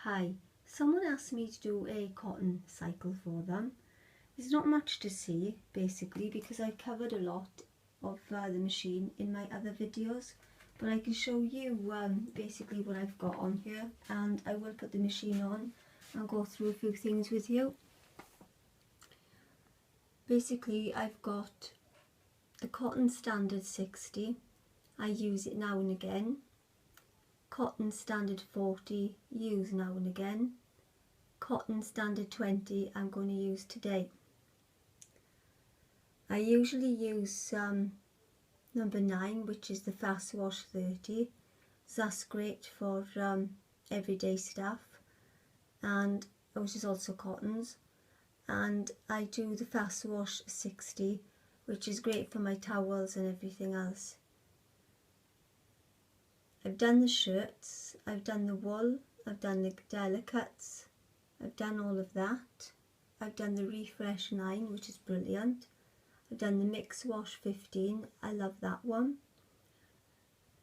Hi, someone asked me to do a cotton cycle for them. There's not much to see basically because I covered a lot of the machine in my other videos, but I can show you basically what I've got on here, and I will put the machine on and go through a few things with you. Basically I've got the cotton standard 60, I use it now and again. Cotton standard 40, use now and again. Cotton standard 20, I'm going to use today. I usually use number 9, which is the fast wash 30. So that's great for everyday stuff, and which is also cottons. And I do the fast wash 60, which is great for my towels and everything else. I've done the shirts, I've done the wool, I've done the delicates, I've done all of that. I've done the refresh 9, which is brilliant. I've done the mix wash 15, I love that one.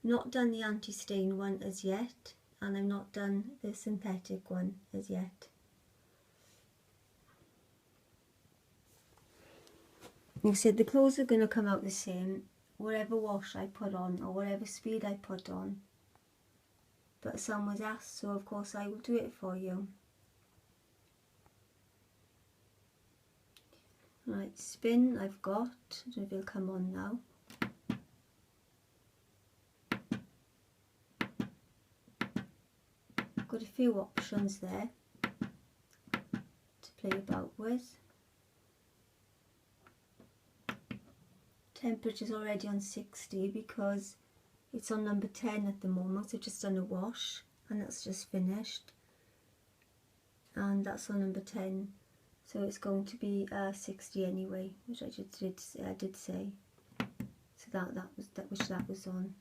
Not done the anti-stain one as yet, and I've not done the synthetic one as yet. You said the clothes are going to come out the same, whatever wash I put on or whatever speed I put on. But someone's asked, so of course I will do it for you. Right, spin I've got, I don't know if it'll come on now. Got a few options there to play about with. Temperature's already on 60 because it's on number 10 at the moment, so I've just done a wash and that's just finished. And that's on number 10. So it's going to be 60 anyway, which I just did say. So that was on. You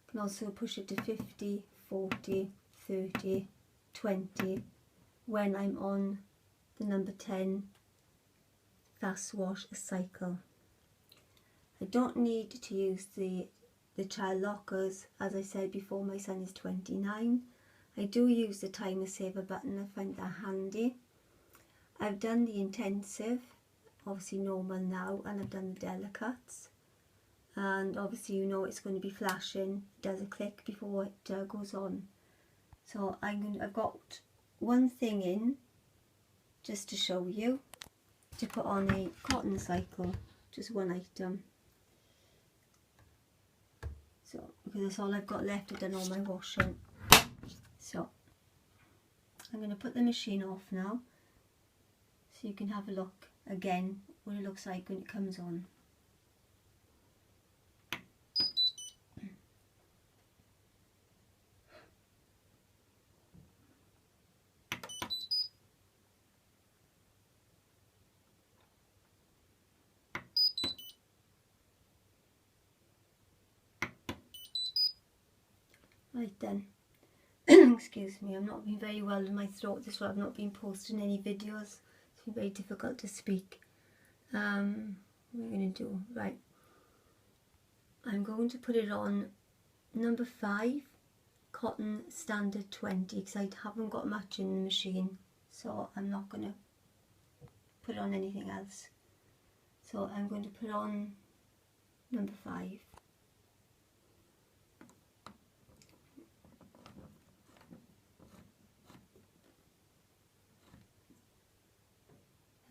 can also push it to 50, 40, 30, 20 when I'm on the number 10 fast wash cycle. I don't need to use the child lockers. As I said before, my son is 29. I do use the timer saver button, I find that handy. I've done the intensive, obviously normal now, and I've done the delicates. And obviously you know it's going to be flashing, it does a click before it goes on. So I've got one thing in, just to show you, to put on a cotton cycle, just one item. So, because that's all I've got left, I've done all my washing. So, I'm going to put the machine off now, so you can have a look again what it looks like when it comes on. Right then, excuse me, I'm not being very well in my throat, this is why I've not been posting any videos. It's been very difficult to speak. What are we going to do? Right, I'm going to put it on number 5, cotton standard 20, because I haven't got much in the machine, so I'm not going to put on anything else. So I'm going to put on number 5.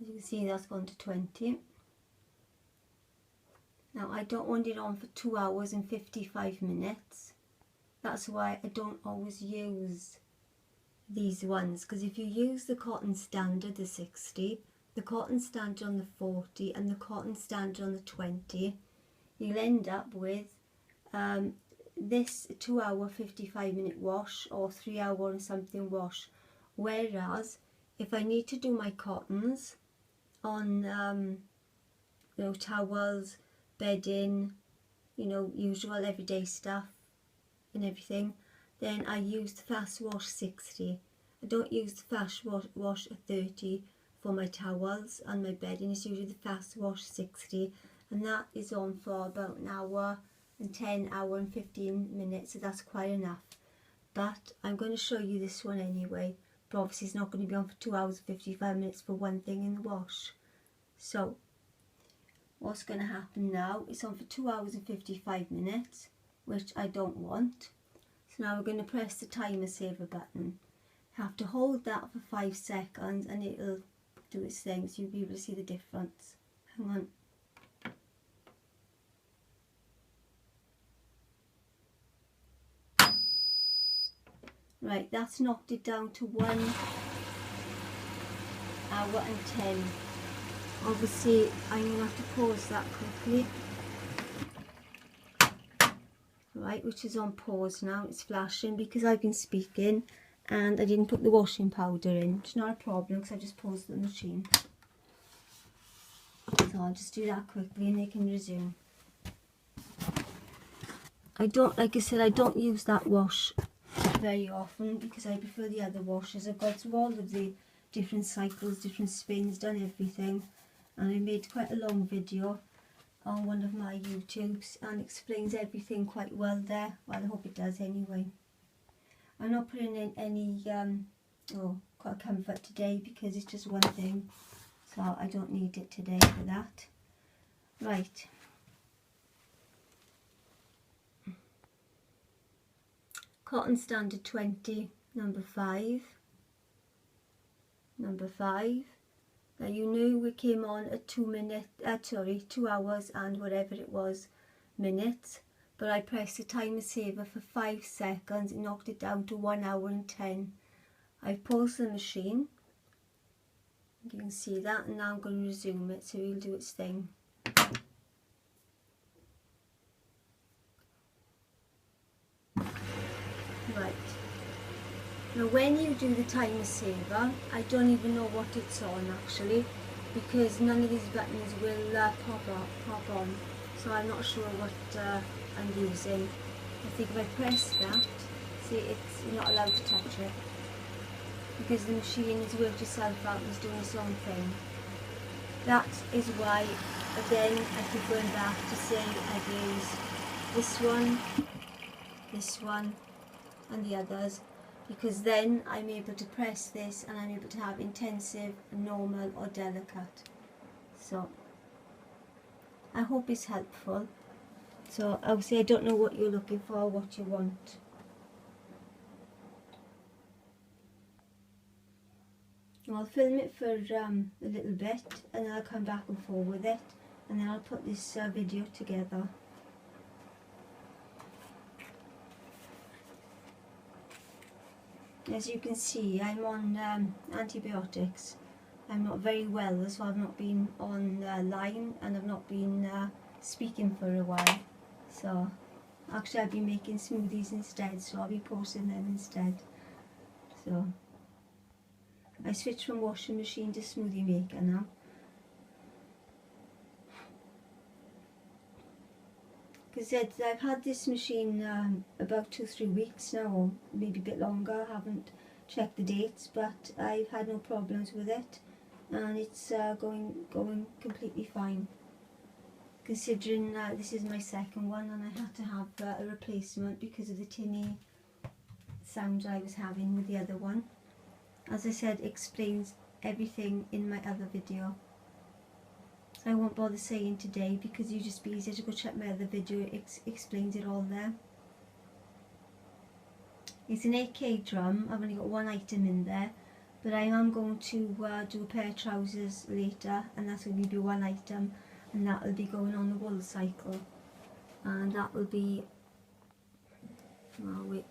As you can see, that's gone to 20. Now I don't want it on for 2 hours and 55 minutes. That's why I don't always use these ones, because if you use the cotton standard, the 60, the cotton standard on the 40 and the cotton standard on the 20, you'll end up with this 2 hour 55 minute wash or 3 hour and something wash. Whereas if I need to do my cottons on you know, towels, bedding, you know, usual everyday stuff and everything, then I use the fast wash 60. I don't use the fast wash 30 for my towels and my bedding. It's usually the fast wash 60, and that is on for about an hour and 10 hour and 15 minutes, so that's quite enough. But I'm going to show you this one anyway, but obviously it's not going to be on for 2 hours and 55 minutes for one thing in the wash. So what's going to happen now, it's on for 2 hours and 55 minutes, which I don't want. So now we're going to press the timer saver button. You have to hold that for 5 seconds and it'll do its thing, so you'll be able to see the difference. Hang on. Right, that's knocked it down to 1 hour and 10. Obviously, I'm going to have to pause that quickly. Right, which is on pause now. It's flashing because I've been speaking and I didn't put the washing powder in. It's not a problem because I just paused the machine. So I'll just do that quickly and they can resume. Like I said, I don't use that wash very often because I prefer the other washes. I've got through all of the different cycles, different spins, done everything, and I made quite a long video on one of my YouTubes and explains everything quite well there. Well, I hope it does anyway. I'm not putting in any comfort today because it's just one thing, so I don't need it today for that. Right. Cotton Standard 20, number 5. Number 5. Now you knew we came on at 2 hours and whatever it was minutes, but I pressed the timer saver for 5 seconds and knocked it down to 1 hour and 10. I've paused the machine. You can see that, and now I'm going to resume it so it'll do its thing. Right. Now when you do the timer saver, I don't even know what it's on actually, because none of these buttons will pop on, so I'm not sure what I'm using. I think if I press that, see, you're not allowed to touch it, because the machine has worked itself out and is doing its own thing. That is why, again, I keep going back to say I've used this one, and the others, because then I'm able to press this and I'm able to have intensive, normal or delicate. So I hope it's helpful. So obviously I don't know what you're looking for, what you want. I'll film it for a little bit and then I'll come back and forth with it, and then I'll put this video together. As you can see, I'm on antibiotics. I'm not very well, so I've not been online and I've not been speaking for a while. So actually I've been making smoothies instead, so I'll be posting them instead. So I switched from washing machine to smoothie maker now. Because I've had this machine about 2-3 weeks now, or maybe a bit longer. I haven't checked the dates, but I've had no problems with it, and it's going completely fine. Considering this is my second one, and I had to have a replacement because of the tinny sound I was having with the other one. As I said, explains everything in my other video. So I won't bother saying today because you'd just be easier to go check my other video. It explains it all there. It's an 8K drum. I've only got one item in there, but I am going to do a pair of trousers later, and that's going to be one item, and that will be going on the wool cycle, and that will be, oh wait,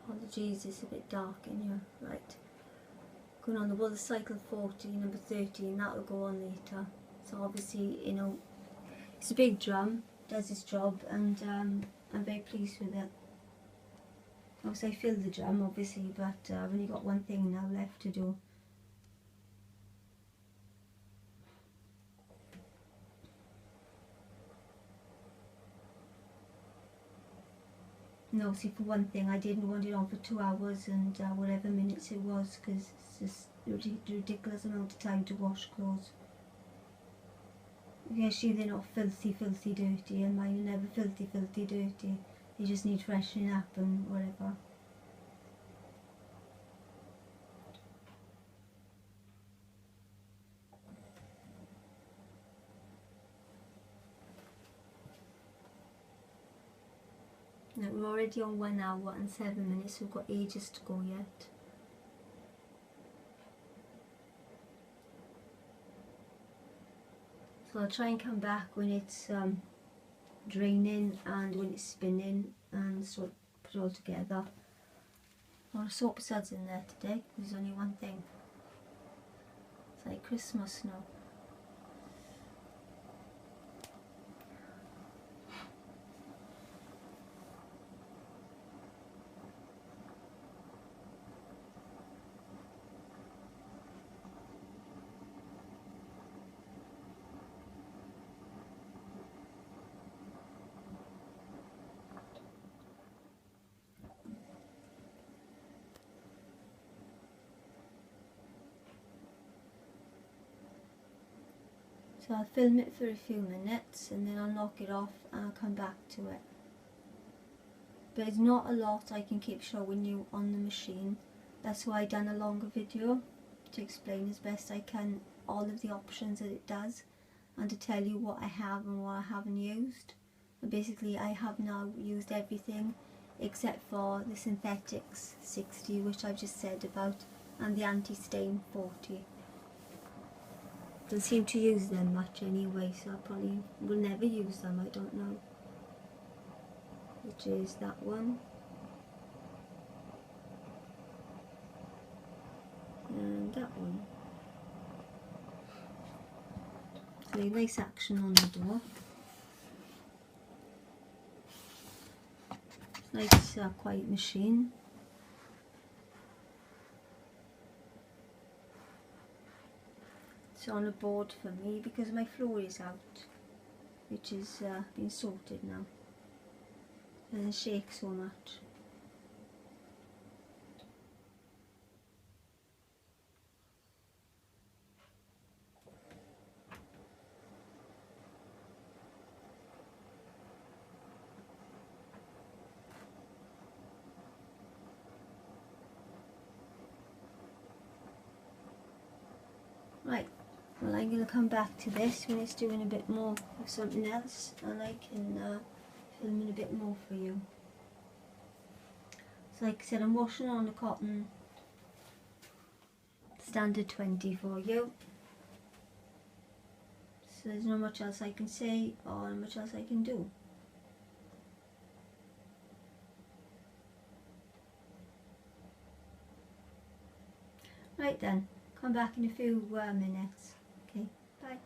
apologies, it's a bit dark in here, right. Going on the wool cycle 40, number 13, that will go on later. So obviously, you know, it's a big drum, does its job, and I'm very pleased with it. Obviously I filled the drum obviously, but I've only got one thing now left to do. No, see, for one thing, I didn't want it on for 2 hours and whatever minutes it was, because it's just a ridiculous amount of time to wash clothes. Actually, they're not filthy dirty, and mine are never filthy dirty. they just need freshening up and whatever. Now we're already on 1 hour and 7 minutes, so we've got ages to go yet. So I'll try and come back when it's draining and when it's spinning and sort of put it all together. A lot of soap suds in there today, there's only one thing. It's like Christmas now. So I'll film it for a few minutes and then I'll knock it off and I'll come back to it. But it's not a lot I can keep showing you on the machine. That's why I've done a longer video, to explain as best I can all of the options that it does and to tell you what I have and what I haven't used. And basically I have now used everything except for the synthetics 60, which I've just said about, and the anti-stain 40. Don't seem to use them much anyway, so I probably will never use them, I don't know. Which is that one. And that one. So a nice action on the door. Nice quiet machine. It's on a board for me because my floor is out, which is been sorted now. It doesn't shake so much. Right, well I'm going to come back to this when it's doing a bit more of something else and I can film in a bit more for you. So like I said, I'm washing on the cotton standard 20 for you. So there's not much else I can say or not much else I can do. Right then, come back in a few minutes. Okay, bye.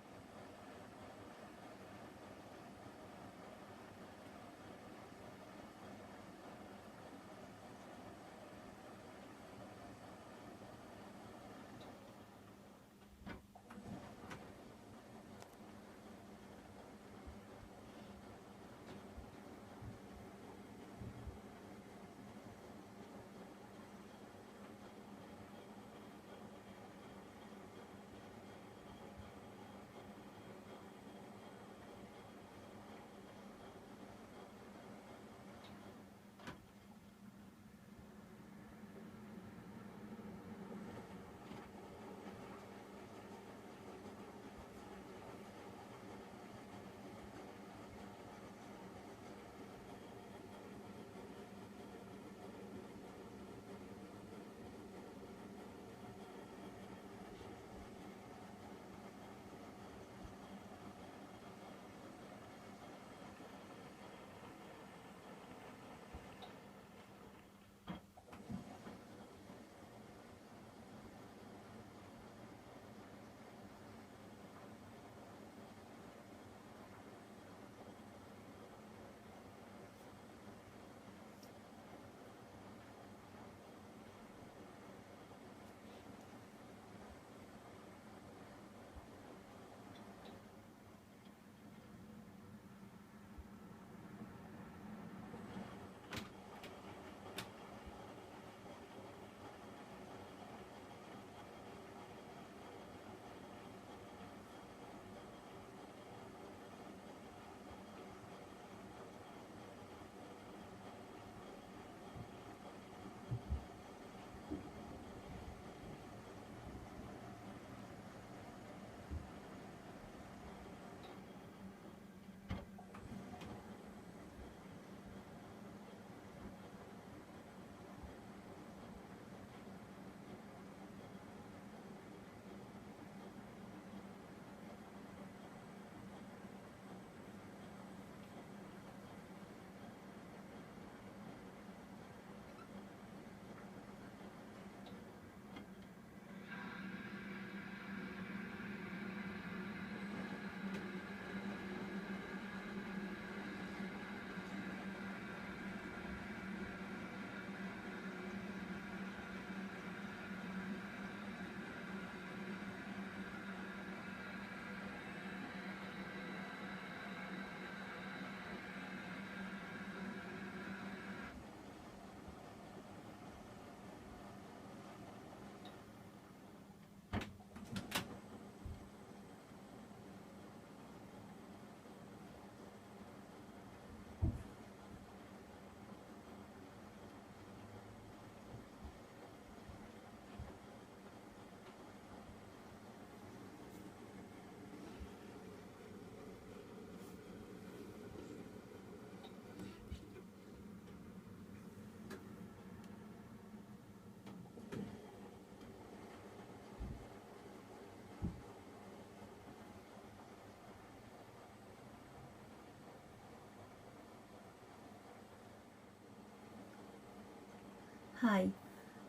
Hi,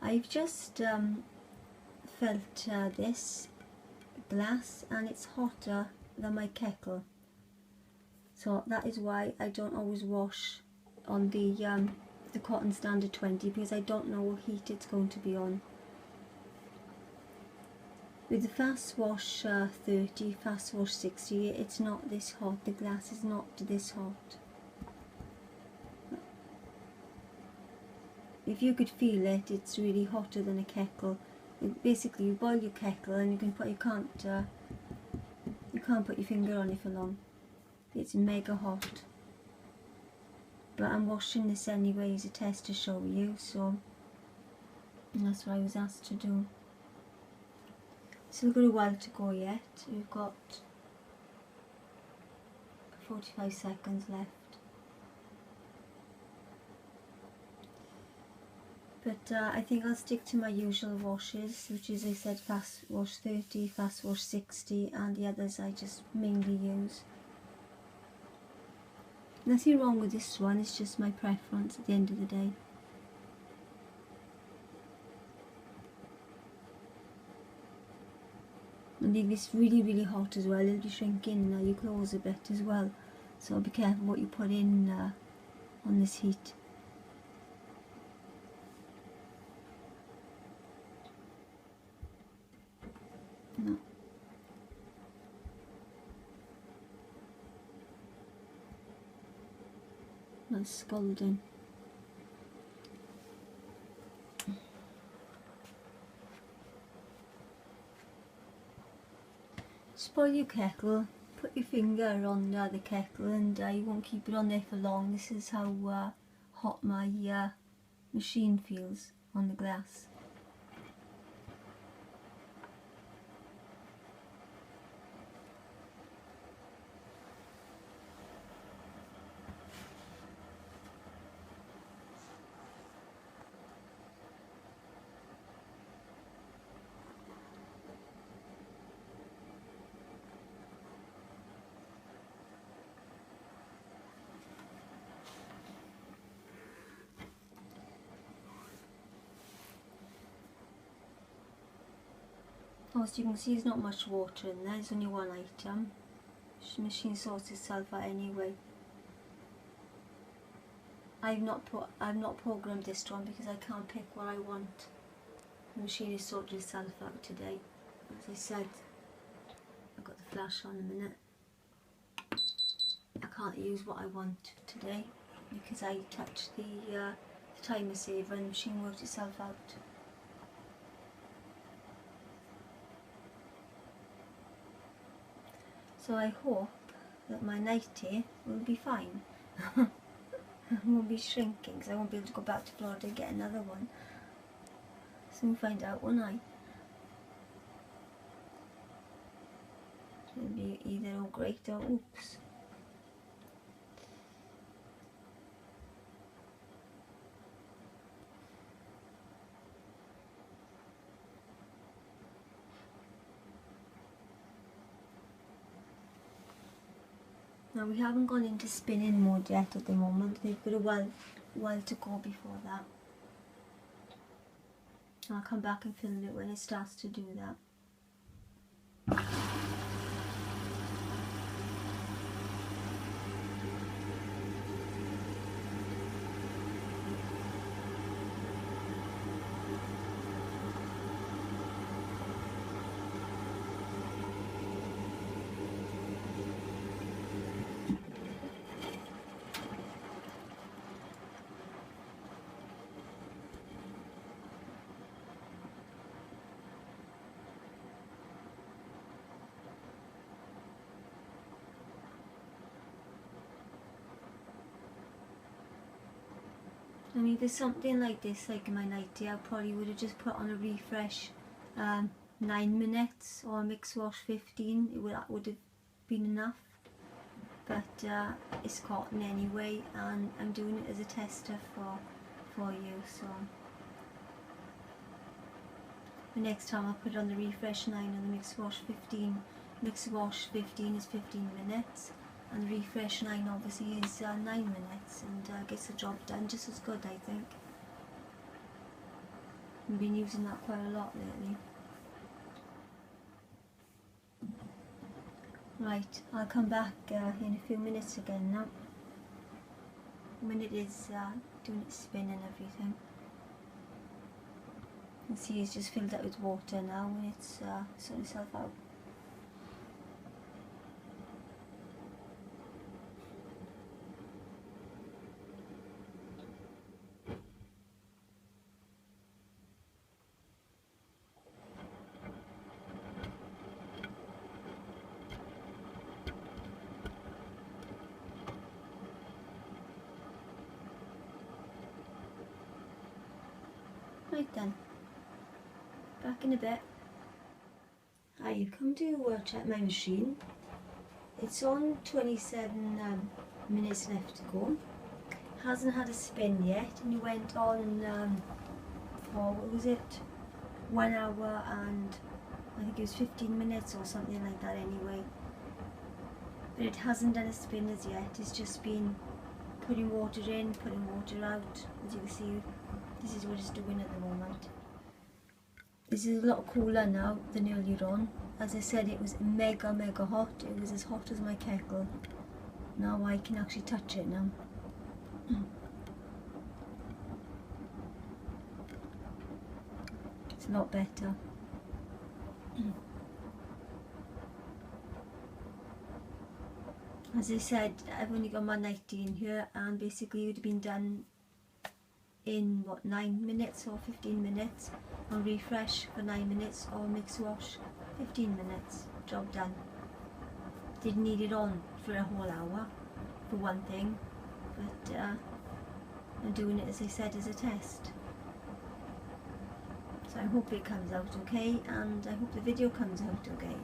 I've just felt this glass and it's hotter than my kettle, so that is why I don't always wash on the cotton standard 20, because I don't know what heat it's going to be on. With the fast wash 30, fast wash 60, it's not this hot. The glass is not this hot. If you could feel it, it's really hotter than a kettle. Basically, you boil your kettle and you can't put your finger on it for long. It's mega hot. But I'm washing this anyway as a test to show you, so that's what I was asked to do. Still got a while to go yet. We've got 45 seconds left. But I think I'll stick to my usual washes, which is, I said, fast wash 30, fast wash 60, and the others I just mainly use. Nothing wrong with this one, it's just my preference at the end of the day. And if it's really hot as well, it'll be shrinking your clothes a bit as well. So be careful what you put in on this heat. No. That's scalding. Spoil your kettle, put your finger on the kettle and you won't keep it on there for long. This is how hot my machine feels on the glass. As you can see, there's not much water in there, there's only one item. The machine sorts itself out anyway. I've not programmed this one because I can't pick what I want. The machine has sorted itself out today. As I said, I've got the flash on a minute. I can't use what I want today because I touched the timer saver and the machine worked itself out. So I hope that my nightie will be fine. It won't be shrinking because I won't be able to go back to Florida and get another one. Soon find out, won't I? It'll be either all great or oops. Now we haven't gone into spinning mode yet at the moment. We've got a while to go before that. I'll come back and film it when it starts to do that. I mean, if there's something like this, like in my nightie, I probably would have just put on a refresh 9 minutes or a mix wash 15. That would have been enough. But it's cotton anyway, and I'm doing it as a tester for you. So the next time I'll put it on the refresh 9 and the mix wash 15. Mix wash 15 is 15 minutes. And the refresh 9 obviously is 9 minutes, and gets the job done just as good, I think. I've been using that quite a lot lately. Right, I'll come back in a few minutes again now, when it is doing its spin and everything. You can see it's just filled up with water now when it's sorting itself out. Right then, back in a bit. I've come to check my machine. It's on 27 minutes left to go. Hasn't had a spin yet, and it went on for, what was it, 1 hour and I think it was 15 minutes or something like that anyway. But it hasn't done a spin as yet. It's just been putting water in, putting water out. As you can see, this is what it's doing at the moment. This is a lot cooler now than earlier on. As I said, it was mega hot. It was as hot as my kettle. Now I can actually touch it now. It's a lot better. As I said, I've only got my 90 in here, and basically it would have been done in what, 9 minutes or 15 minutes. On refresh for 9 minutes, or mix wash 15 minutes. Job done. Didn't need it on for a whole hour, for one thing, but I'm doing it, as I said, as a test. So I hope it comes out okay, and I hope the video comes out okay.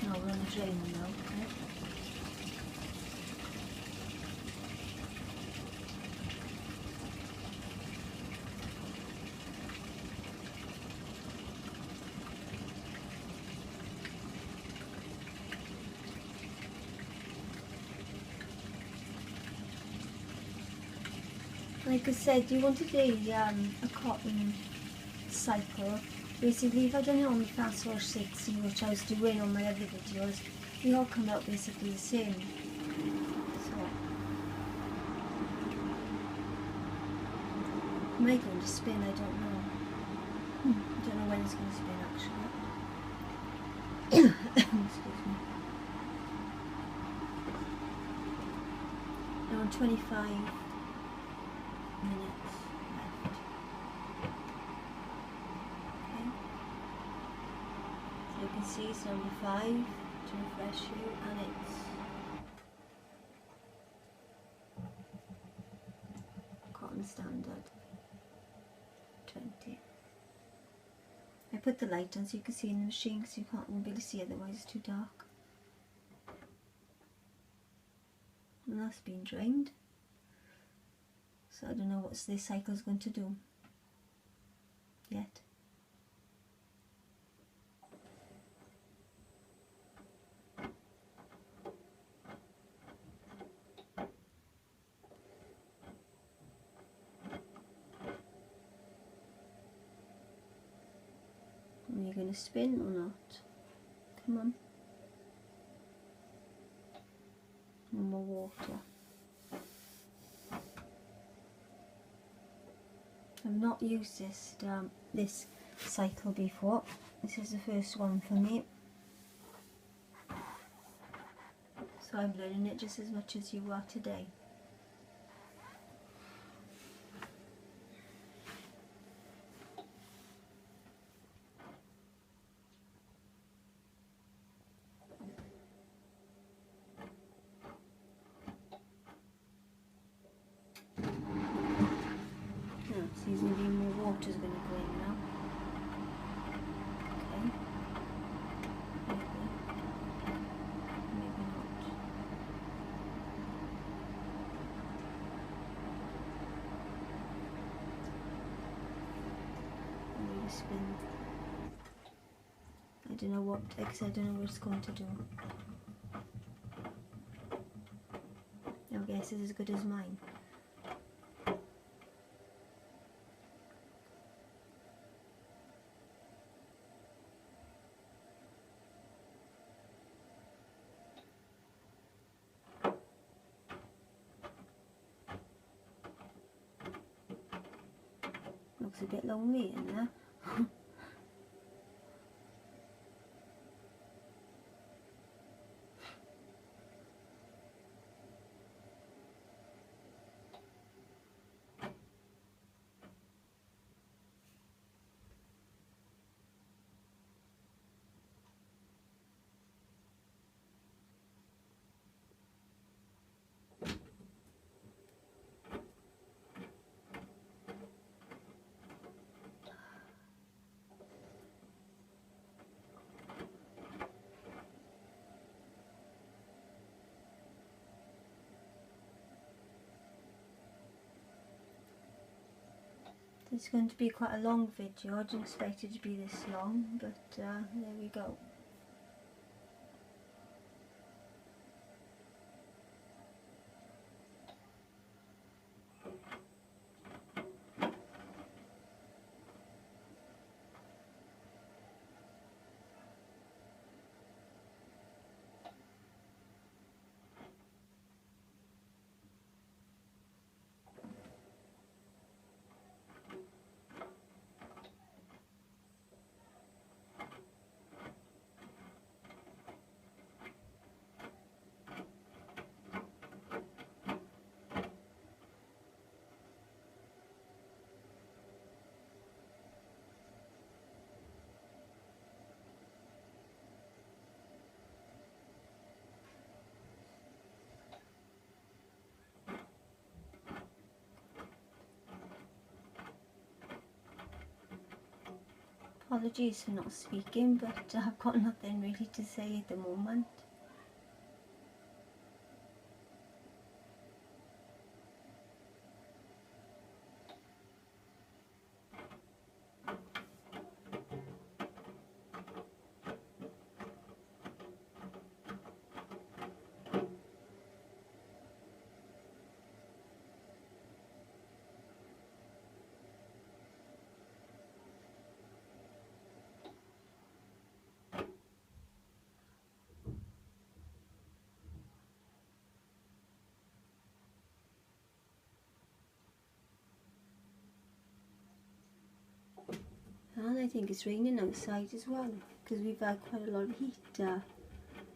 Now we're on the drain now, okay? Like I said, you wanted a cotton cycle. Basically, if I done it on the Fast Wash 60, which I was doing on my other videos, they all come out basically the same. So, it might go to spin, I don't know. I don't know when it's going to spin actually. Excuse me. Now on 25 minutes left. Okay. So you can see it's number 5 to refresh you, and it's cotton standard 20. I put the light on so you can see in the machine, because you won't be able to see otherwise, it's too dark. And that's been drained. So I don't know what this cycle is going to do yet. Are you going to spin or not? Come on. No more water. I've not used this cycle before. This is the first one for me. So I'm learning it just as much as you are today. Seems maybe more water is going to go in now. Okay. Maybe not. Maybe spin. I don't know what, because I don't know what it's going to do. guess is as good as mine. Looks a bit lonely in there. It's going to be quite a long video. I didn't expect it to be this long, but there we go. Apologies for not speaking, but I've got nothing really to say at the moment. And I think it's raining outside as well, because we've had quite a lot of heat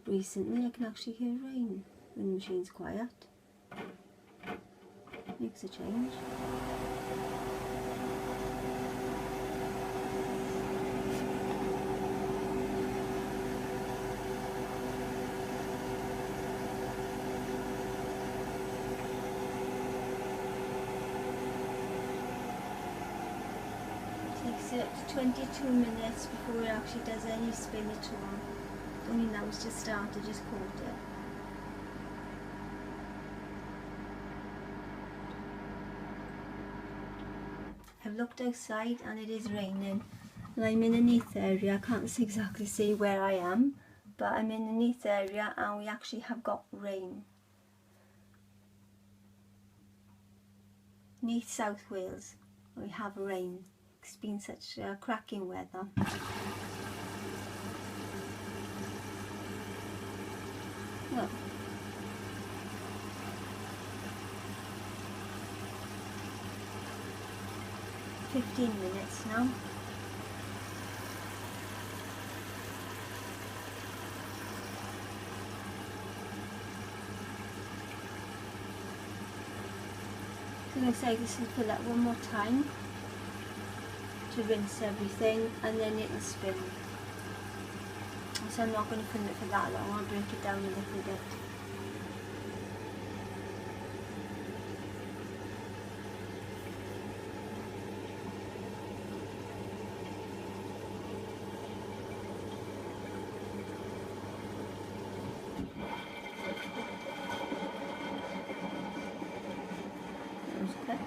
recently. I can actually hear rain when the machine's quiet. Makes a change. Takes 22 minutes before it actually does any spin at all. Only now it's just started, just caught it. I've looked outside and it is raining, and I'm in a neath area. I can't exactly see where I am, but I'm in a neath area and we actually have got rain. Neath South Wales, we have rain. It's been such cracking weather. Well, "15 minutes now." So I'm going to say this is fill that one more time to rinse everything, and then it'll spin. So I'm not going to film it for that long. I'll break it down a little bit. That was quick.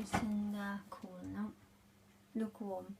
Nice and cool now. Lukewarm.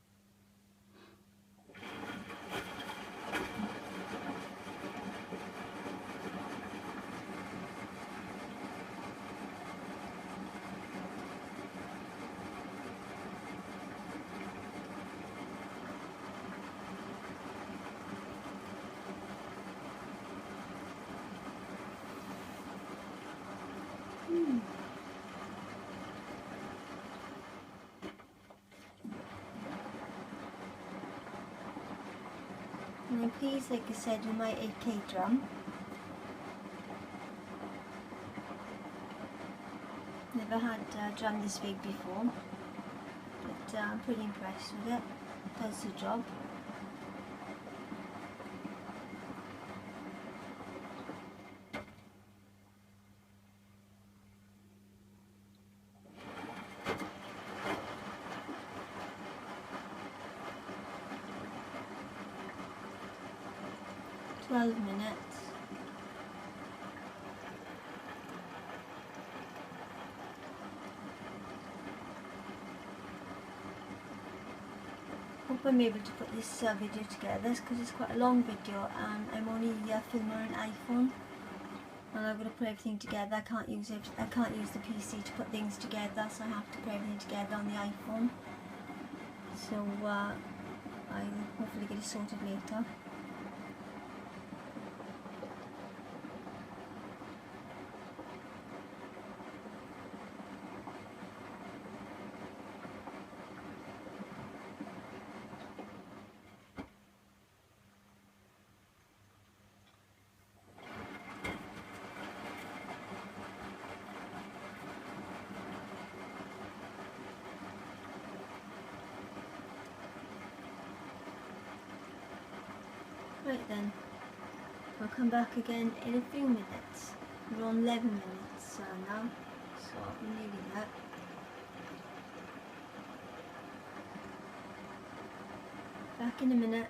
And I'm pleased, like I said, with my 8K drum. Never had a drum this big before, but I'm pretty impressed with it. Does the job. .12 minutes. Hope I'm able to put this video together because it's quite a long video and I'm only filming on an iPhone and I'm going to put everything together. I can't use the PC to put things together, so I have to put everything together on the iPhone. So I'll hopefully get it sorted later. Right then, I'll come back again in a few minutes. We're on 11 minutes now, so I'll be nearly there. Back in a minute.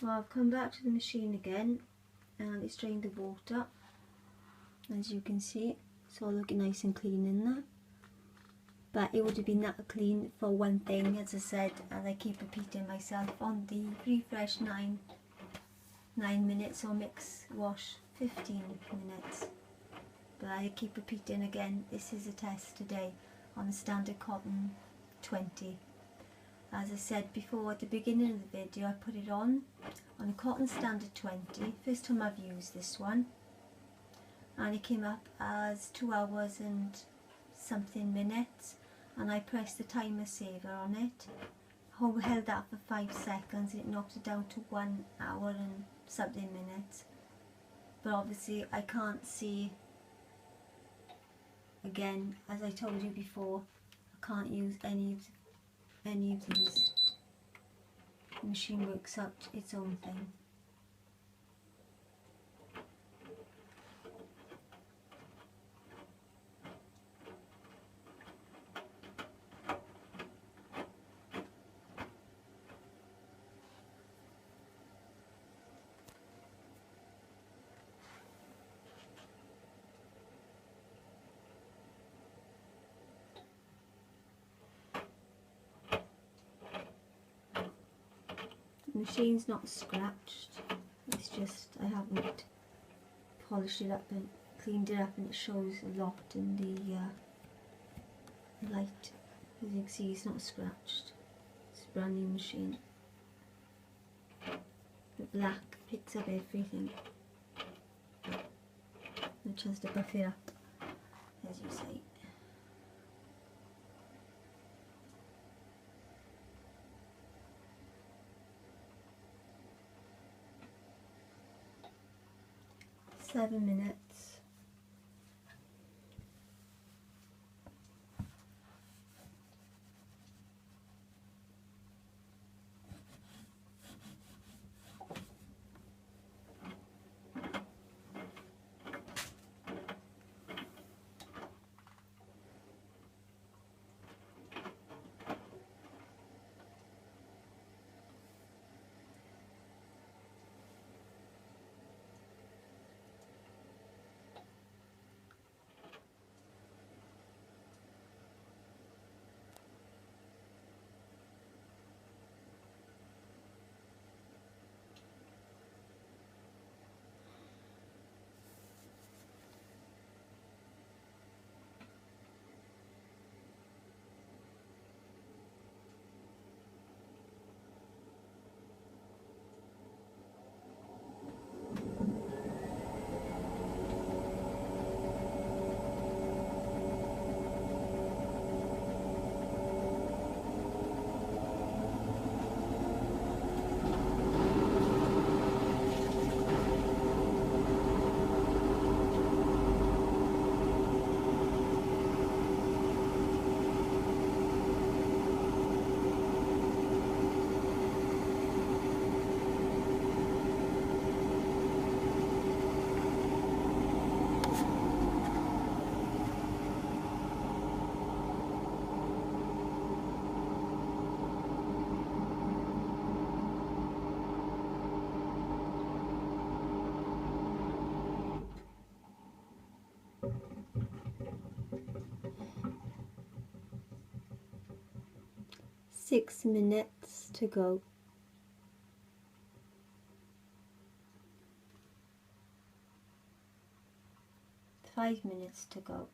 Well, I've come back to the machine again and it's drained the water. As you can see, it's all looking nice and clean in there. But it would have been that clean for one thing, as I said, and I keep repeating myself on the refresh 9 minutes or mix wash 15 minutes. But I keep repeating again, this is a test today on the standard cotton 20. As I said before at the beginning of the video, I put it on a cotton standard 20, first time I've used this one, and it came up as 2 hours and something minutes, and I pressed the timer saver on it, held that for 5 seconds and it knocked it down to 1 hour and something minutes. But obviously I can't see, again, as I told you before, I can't use any of these. The machine works out its own thing. The machine's not scratched, it's just I haven't polished it up and cleaned it up, and it shows a lot in the light. As you can see, it's not scratched. It's a brand new machine. The black picks up everything. No chance to buff it up, as you say. Seven minutes. 6 minutes to go. 5 minutes to go.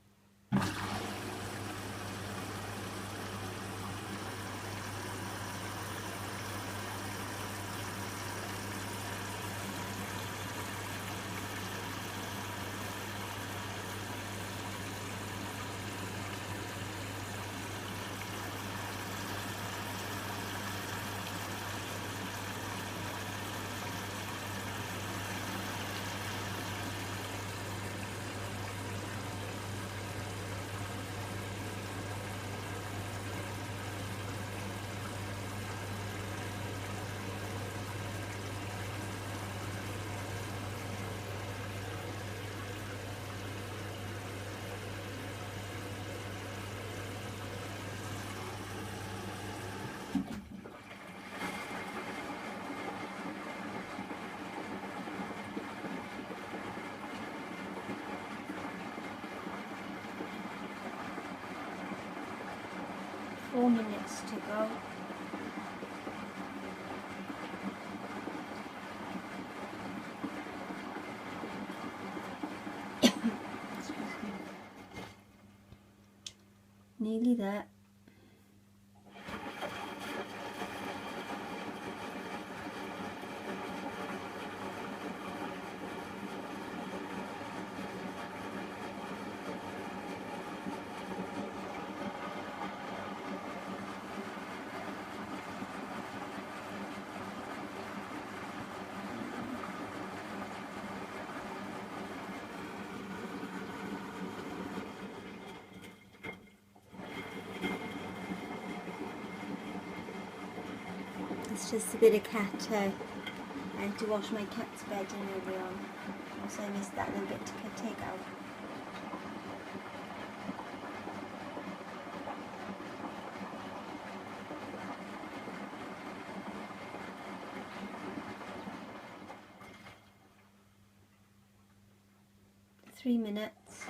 Four minutes to go. Nearly there. It's just a bit of cat. I had to wash my cat's bed earlier on. Also I missed that little bit to take out. Three minutes.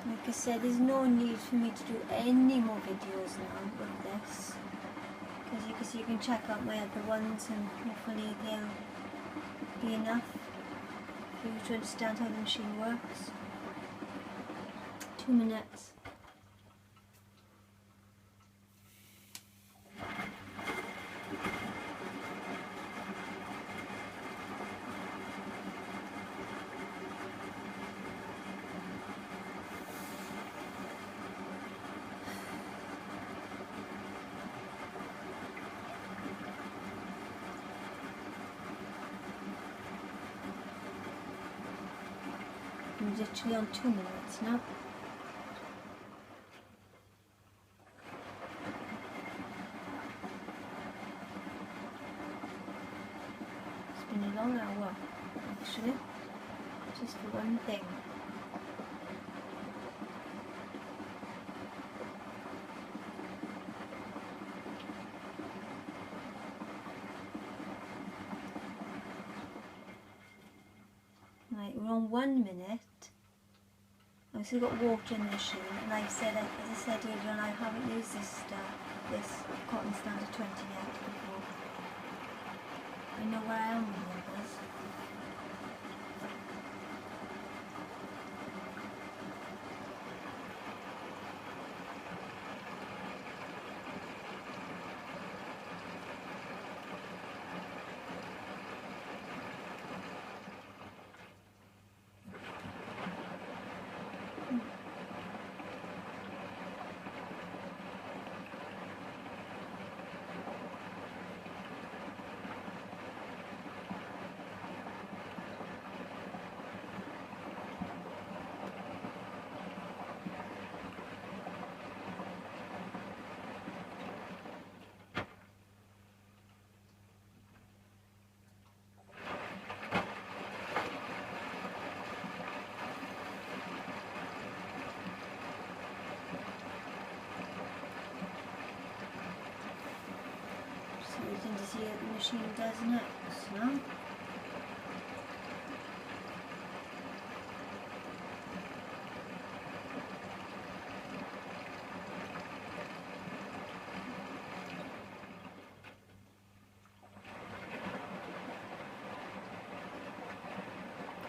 Like I said, there's no need for me to do any more videos now with this, because you can check out my other ones and hopefully they'll be enough for you to understand how the machine works. 2 minutes. I'm literally on 2 minutes now. It's been a long hour, actually, just for one thing. Right, we're on 1 minute. I've still got water in the machine, and like I said, as I said earlier on, I haven't used this cotton standard 20 yet before. I know where I am with the others. machine does next now.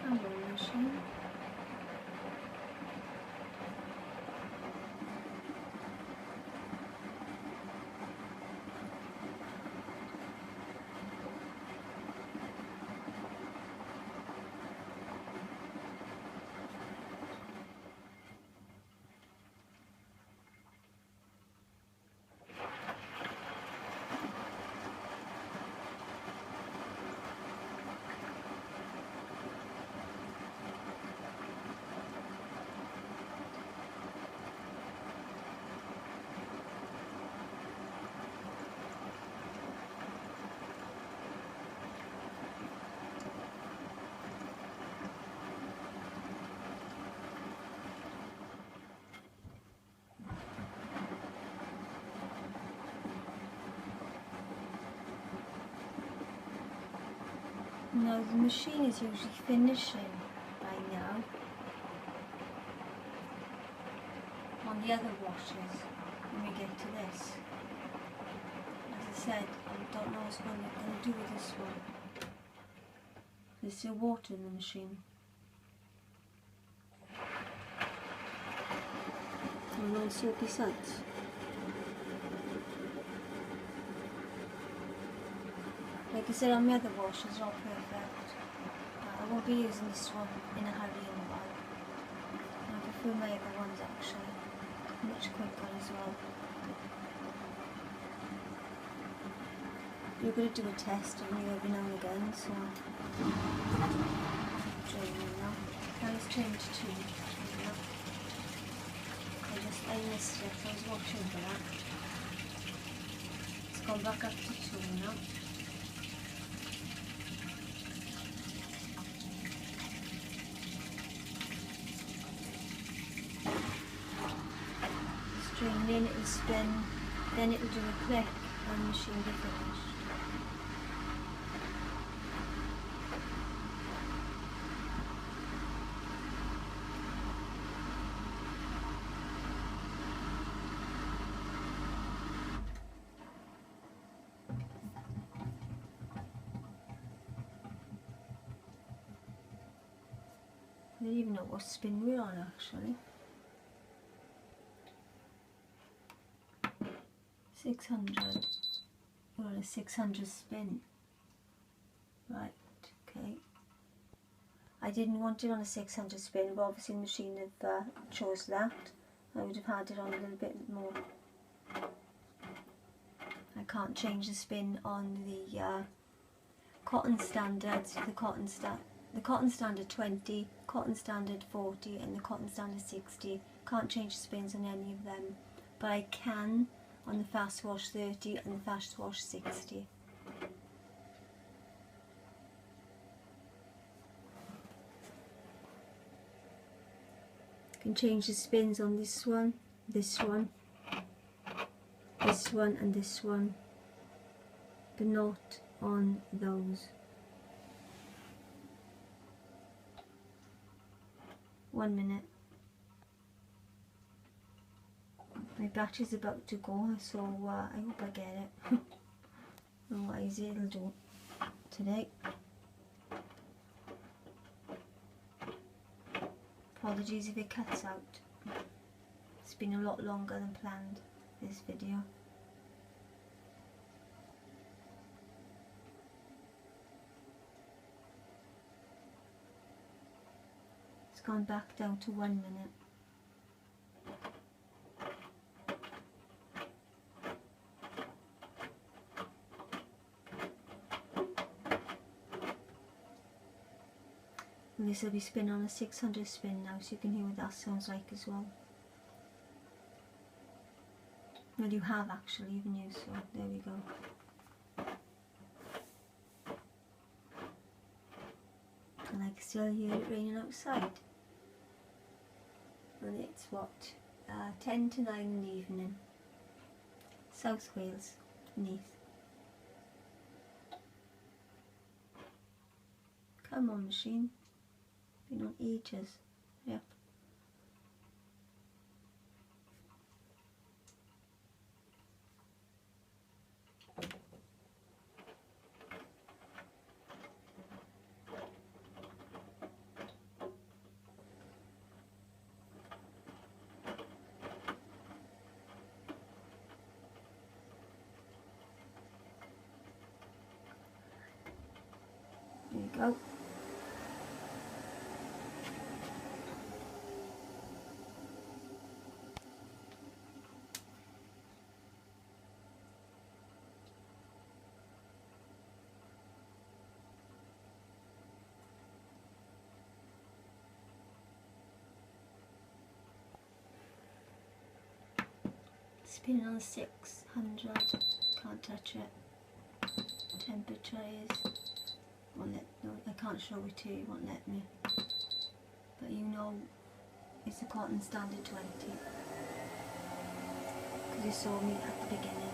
Come on, machine. Now the machine is usually finishing by now on the other washers when we get to this. As I said, I don't know what I'm going to do with this one. There's still water in the machine. And no soapy suds. Like I said, on the other washers are all perfect. I won't be using this one in a hurry in a while. I prefer my other ones actually. Much quicker as well. You're going to do a test on you every now and again, so training now. Now it's trained to 2. I missed it, I was watching for that. It's gone back up to 2 now. String in, it'll spin, then it'll do a click and the machine will be finished. I don't even know what spin we're on actually. 600. We're on a 600 spin. Right, okay. I didn't want it on a 600 spin, but obviously the machine have chose that. I would have had it on a little bit more. I can't change the spin on the cotton standards, the cotton standard 20, cotton standard 40 and the cotton standard 60. Can't change the spins on any of them, but I can on the fast wash 30 and the fast wash 60. I can change the spins on this one, this one, this one and this one, but not on those. 1 minute. My battery's about to go, so I hope I get it. Otherwise it'll do today. Apologies if it cuts out. It's been a lot longer than planned, this video. It's gone back down to 1 minute. And this will be spin on a 600 spin now, so you can hear what that sounds like as well. Well, you have actually, haven't you? So there we go. And I can still hear it raining outside. And it's what? 10 to 9 in the evening. South Wales, Neath. Come on, machine. Been on ages. Yep. There you go. Spinning on 600, can't touch it. Temperature is, won't let, no, I can't show it to you, it won't let me. But you know, it's a cotton standard 20. Because you saw me at the beginning.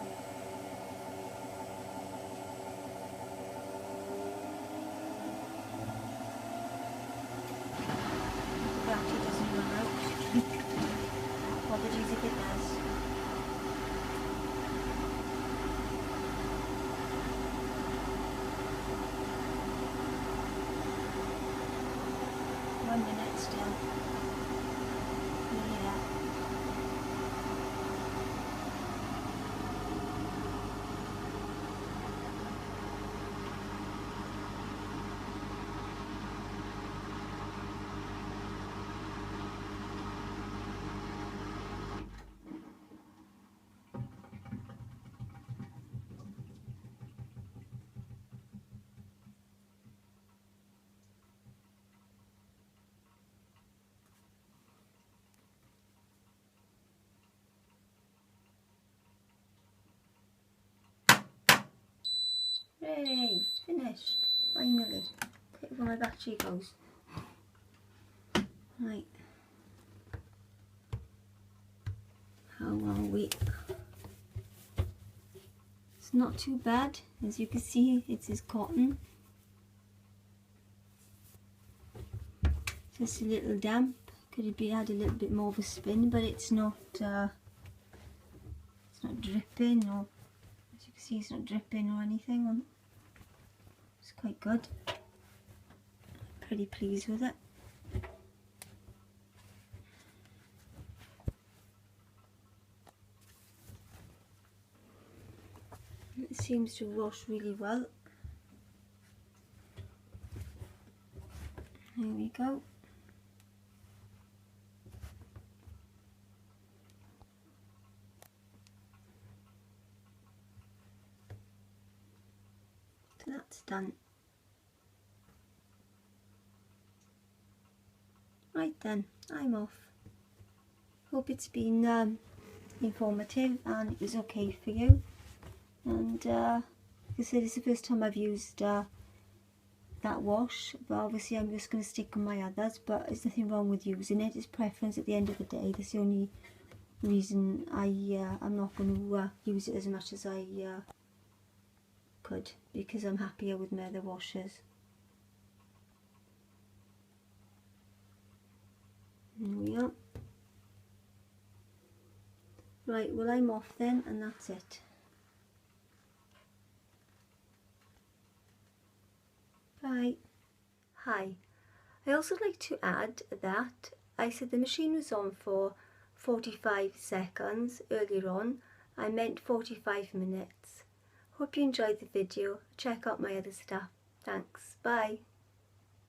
The battery doesn't run out. Apologies if it does. One minute still. Yeah. Hooray! Finished! Finally. Quick where my battery goes. Right. How are we? It's not too bad. As you can see, it is cotton. Just a little damp. Could have been had a little bit more of a spin, but it's not dripping, or as you can see, it's not dripping or anything. It's quite good. Pretty pleased with it. It seems to wash really well. There we go. So that's done. Right then, I'm off. Hope it's been informative and it was okay for you. And like I said, it's the first time I've used that wash, but obviously I'm just going to stick on my others. But there's nothing wrong with using it. It's preference at the end of the day. That's the only reason I'm not going to use it as much as I could, because I'm happier with my other washes. There we are. Right, well I'm off then, and that's it. Bye. Hi. I also like to add that I said the machine was on for 45 seconds earlier on. I meant 45 minutes. Hope you enjoyed the video. Check out my other stuff. Thanks. Bye.